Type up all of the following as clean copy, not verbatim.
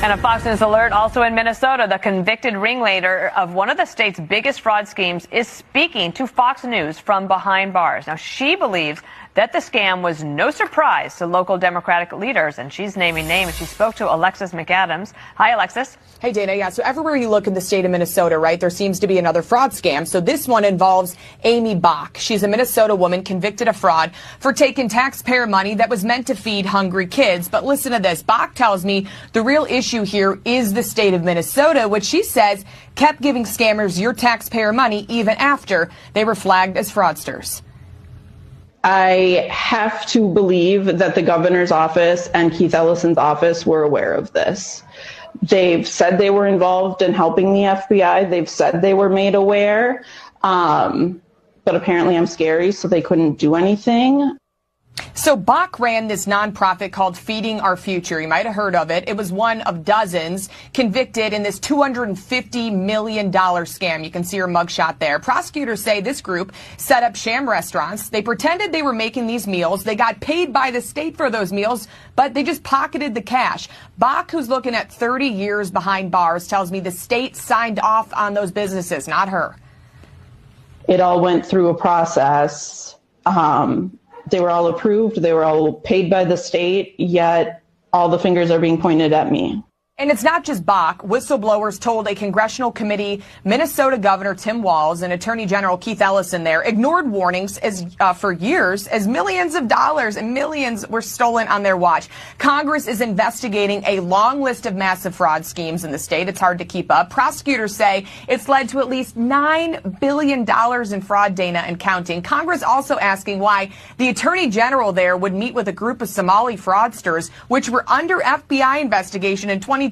And a Fox News alert also in Minnesota, the convicted ringleader of one of the state's biggest fraud schemes is speaking to Fox News from behind bars. Now, she believes that the scam was no surprise to local Democratic leaders, and she's naming names. She spoke to Alexis McAdams. Hi, Alexis. Hey, Dana. Yeah, so everywhere you look in the state of Minnesota, right, there seems to be another fraud scam. So this one involves Amy Bach. She's a Minnesota woman convicted of fraud for taking taxpayer money that was meant to feed hungry kids. But listen to this. Bach tells me the real issue here is the state of Minnesota, which she says kept giving scammers your taxpayer money even after they were flagged as fraudsters. I have to believe that the governor's office and Keith Ellison's office were aware of this. They've said they were involved in helping the FBI. They've said they were made aware. But apparently I'm scary, so they couldn't do anything. So Bach ran this nonprofit called Feeding Our Future. You might have heard of it. It was one of dozens convicted in this $250 million scam. You can see her mugshot there. Prosecutors say this group set up sham restaurants. They pretended they were making these meals. They got paid by the state for those meals, but they just pocketed the cash. Bach, who's looking at 30 years behind bars, tells me the state signed off on those businesses, not her. It all went through a process. They were all approved. They were all paid by the state, yet all the fingers are being pointed at me. And it's not just Bach. Whistleblowers told a congressional committee Minnesota Governor Tim Walz and Attorney General Keith Ellison there ignored warnings for years as millions of dollars and millions were stolen on their watch. Congress is investigating a long list of massive fraud schemes in the state. It's hard to keep up. Prosecutors say it's led to at least $9 billion in fraud, Dana, and counting. Congress also asking why the Attorney General there would meet with a group of Somali fraudsters, which were under FBI investigation in 2021.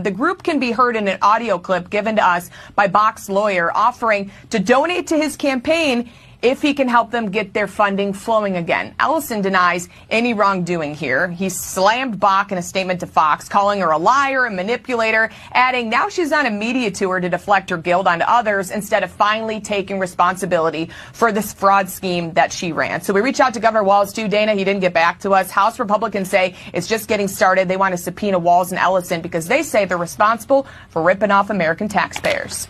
The group can be heard in an audio clip given to us by Bach's lawyer offering to donate to his campaign if he can help them get their funding flowing again. Ellison denies any wrongdoing here. He slammed Bach in a statement to Fox, calling her a liar, a manipulator, adding now she's on a media tour to deflect her guilt onto others instead of finally taking responsibility for this fraud scheme that she ran. So we reached out to Governor Walz too, Dana. He didn't get back to us. House Republicans say it's just getting started. They want to subpoena Walz and Ellison because they say they're responsible for ripping off American taxpayers.